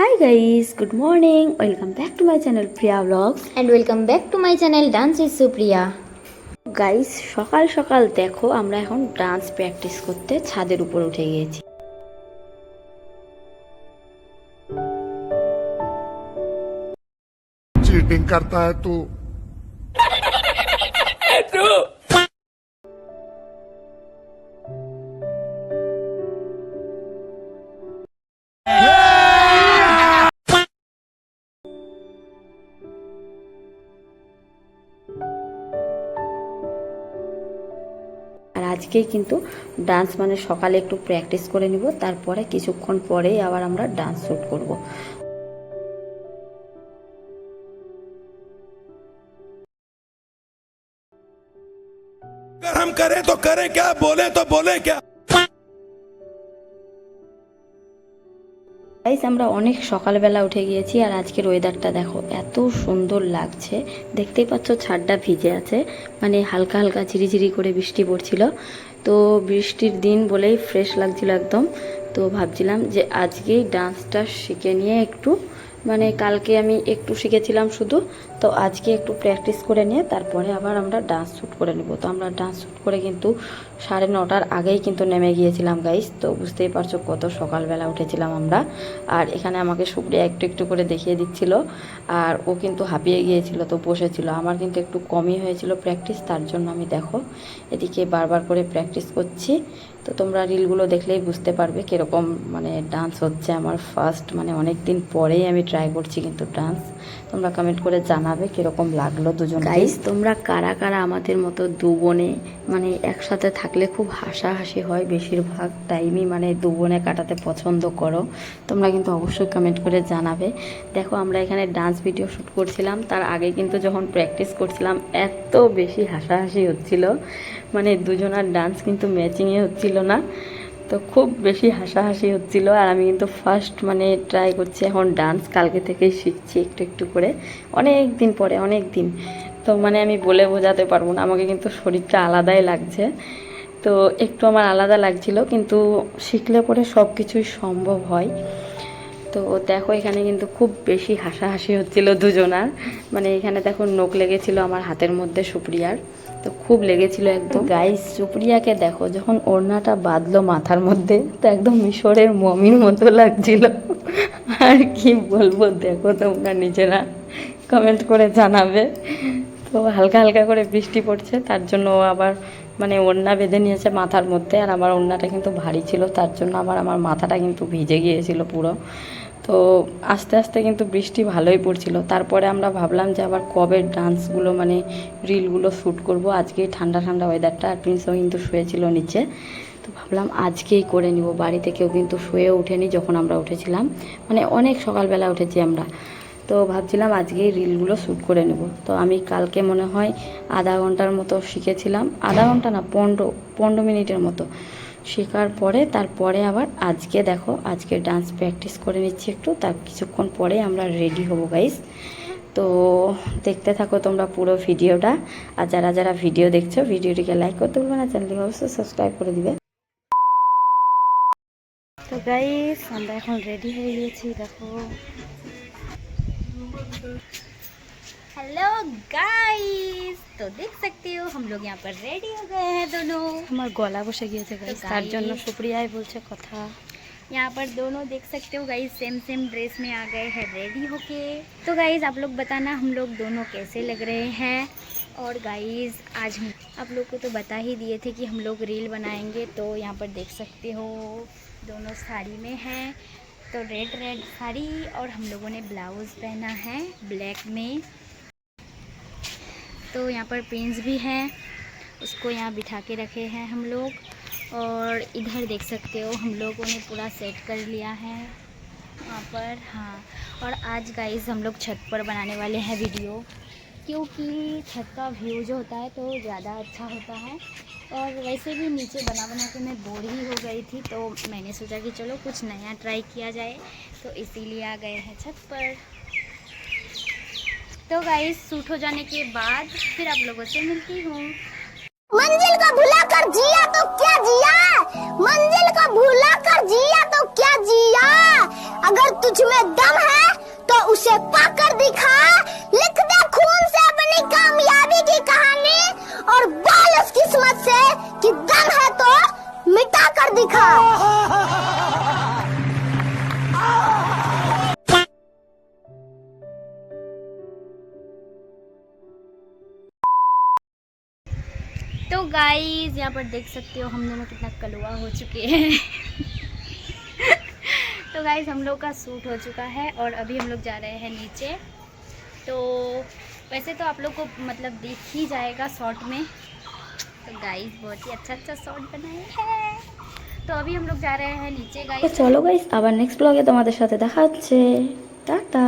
Hi guys, good morning. Welcome back to my channel Priya Vlogs. And welcome back to my channel Dance with Supriya. Guys সকাল সকাল দেখো আমরা এখন dance practice করতে ছাদের উপর উঠে গিয়েছি। चीटिंग करता है तू। আর আজকেই কিন্তু ডান্স মানে সকালে একটু প্র্যাকটিস করে নিব, তারপরে কিছুক্ষণ পরেই আবার আমরা ডান্স শুট করব। अगर हम करें तो करें क्या, बोले तो बोले क्या। গাইস আমরা অনেক সকালবেলা উঠে গিয়েছি আর আজকের ওয়েদারটা দেখো এত সুন্দর লাগছে। দেখতেই পাচ্ছ ছাদটা ভিজে আছে, মানে হালকা হালকা ঝিরিঝিরি করে বৃষ্টি পড়ছিল। তো বৃষ্টির দিন বলেই ফ্রেশ লাগছিল একদম। তো ভাবছিলাম যে আজকেই ডান্সটা শিখে নিয়ে একটু, মানে কালকে আমি একটু শিখেছিলাম শুধু, তো আজকে একটু প্র্যাকটিস করে নিয়ে তারপরে আবার আমরা ডান্স শ্যুট করে নেব। তো আমরা ডান্স শ্যুট করে কিন্তু 9:30 আগেই কিন্তু নেমে গিয়েছিলাম গাইস। তো বুঝতেই পারছো কত সকালবেলা উঠেছিলাম আমরা। আর এখানে আমাকে সুপ্রিয়া একটু একটু করে দেখিয়ে দিচ্ছিল, আর ও কিন্তু হাঁপিয়ে গিয়েছিল, তো বসেছিল। আমার কিন্তু একটু কমই হয়েছিল প্র্যাকটিস, তার জন্য আমি দেখো এদিকে বারবার করে প্র্যাকটিস করছি। তো তোমরা রিলগুলো দেখলেই বুঝতে পারবে কীরকম মানে ডান্স হচ্ছে আমার ফার্স্ট, মানে অনেক দিন পরেই আমি ট্রাই করছি কিন্তু ডান্স। তোমরা কমেন্ট করে জানাবে কীরকম লাগলো দুজন। গাইস তোমরা কারা কারা আমাদের মতো দু বোনে মানে একসাথে থাকলে খুব হাসাহাসি হয়, বেশিরভাগ টাইমই মানে দু বোনে কাটাতে পছন্দ করো, তোমরা কিন্তু অবশ্যই কমেন্ট করে জানাবে। দেখো আমরা এখানে ডান্স ভিডিও শ্যুট করছিলাম, তার আগে কিন্তু যখন প্র্যাকটিস করছিলাম এত বেশি হাসাহাসি হচ্ছিল, মানে দুজনার ডান্স কিন্তু ম্যাচিংয়ে হচ্ছিল না, তো খুব বেশি হাসাহাসি হচ্ছিল। আর আমি কিন্তু ফার্স্ট মানে ট্রাই করছি এখন ডান্স, কালকে থেকেই শিখছি একটু একটু করে, অনেক দিন পরে, অনেক দিন। তো মানে আমি বলে বোঝাতে পারবো না, আমাকে কিন্তু শরীরটা আলাদাই লাগছে। তো একটু আমার আলাদা লাগছিল, কিন্তু শিখলে পরে সব কিছুই সম্ভব হয়। তো দেখো এখানে কিন্তু খুব বেশি হাসাহাসি হচ্ছিল দুজনার, মানে এখানে দেখো নখ লেগেছিল আমার হাতের মধ্যে সুপ্রিয়ার, তো খুব লেগেছিল একদম। গাইস সুপ্রিয়াকে দেখো যখন ওড়নাটা বাঁধলো মাথার মধ্যে, তো একদম মিশরের মমির মতো লাগছিল। আর কি বলবো, দেখো তোমরা নিজেরা কমেন্ট করে জানাবে। তো হালকা হালকা করে বৃষ্টি পড়ছে, তার জন্য ও আবার মানে ওড়না বেঁধে নিয়েছে মাথার মধ্যে, আর আমার ওড়নাটা কিন্তু ভারী ছিল, তার জন্য আমার মাথাটা কিন্তু ভিজে গিয়েছিল পুরো। তো আস্তে আস্তে কিন্তু বৃষ্টি ভালোই পড়ছিল। তারপরে আমরা ভাবলাম যে আবার কবে ডান্সগুলো মানে রিলগুলো শ্যুট করব, আজকেই ঠান্ডা ঠান্ডা ওয়েদারটা, আর প্রিন্সও কিন্তু শুয়েছিল নিচে, তো ভাবলাম আজকেই করে নিব। বাড়িতে কেউ কিন্তু শুয়ে ওঠেনি যখন আমরা উঠেছিলাম, মানে অনেক সকালবেলা উঠেছি আমরা। তো ভাবছিলাম আজকেই রিলগুলো শ্যুট করে নেব। তো আমি কালকে মনে হয় আধা ঘন্টার মতো শিখেছিলাম, আধা ঘন্টা না 15 মিনিটের মতো শেখার পরে তারপরে আবার আজকে দেখো আজকে ডান্স প্র্যাকটিস করে নিচ্ছি একটু, তার কিছুক্ষণ পরে আমরা রেডি হব গাইস। তো দেখতে থাকো তোমরা পুরো ভিডিওটা, আর যারা যারা ভিডিও দেখছো ভিডিওটিকে লাইক করতে ভুলবে না, চ্যানেলটিকে অবশ্যই সাবস্ক্রাইব করে দিবে। তো গাইস আমরা এখন রেডি হয়ে গিয়েছি, দেখো। हेलो गाइस, तो देख सकते हो हम लोग यहाँ पर रेडी हो गए हैं दोनों। আমার গলা বসে গিয়েছে গাইস, তার জন্য সুপ্রিয়াই বলছে কথা। यहाँ पर दोनों देख सकते हो गाइस सेम सेम ड्रेस में आ गए हैं रेडी होके। तो गाइस आप लोग बताना हम लोग दोनों कैसे लग रहे हैं। और गाइस आज हम आप लोग को तो बता ही दिए थे कि हम लोग रील बनाएंगे, तो यहाँ पर देख सकते हो दोनों साड़ी में हैं, तो रेड रेड साड़ी, और हम लोगों ने ब्लाउज़ पहना है ब्लैक में। तो यहाँ पर पिंस भी हैं, उसको यहाँ बिठा के रखे हैं हम लोग। और इधर देख सकते हो हम लोगों ने पूरा सेट कर लिया है वहाँ पर। हाँ, और आज गाइस हम लोग छत पर बनाने वाले हैं वीडियो, क्योंकि छत का व्यू जो होता है तो ज़्यादा अच्छा होता है। और वैसे भी नीचे बना बना के मैं बोर ही हो गई थी, तो मैंने सोचा कि चलो कुछ नया ट्राई किया जाए, तो इसीलिए आ गए हैं छत पर। तो गाइस शूट हो जाने के बाद फिर आप लोगों से मिलती हूँ। मंजिल को भुला कर जिया तो क्या जिया, मंजिल को भुला कर जिया तो क्या जिया, अगर तुझ में दम है तो उसे पाकर दिखा, लिख दे खून से अपनी कामयाबी की कहानी और बोल उस किस्मत से कि दम है तो मिटा कर दिखा। तो गाइस यहाँ पर देख सकते हो हम दोनों कितना कलुआ हो चुके हैं। तो गाइस हम लोग का सूट हो चुका है और अभी हम लोग जा रहे हैं नीचे। तो वैसे तो आप लोग को मतलब दिख ही जाएगा शॉर्ट में। तो गाइस बहुत ही अच्छा शॉर्ट बनाए हैं। तो अभी हम लोग जा रहे हैं नीचे তো गाइस। চলো গাইস, আবার নেক্সট ব্লগে তোমাদের সাথে দেখা হচ্ছে। টাটা।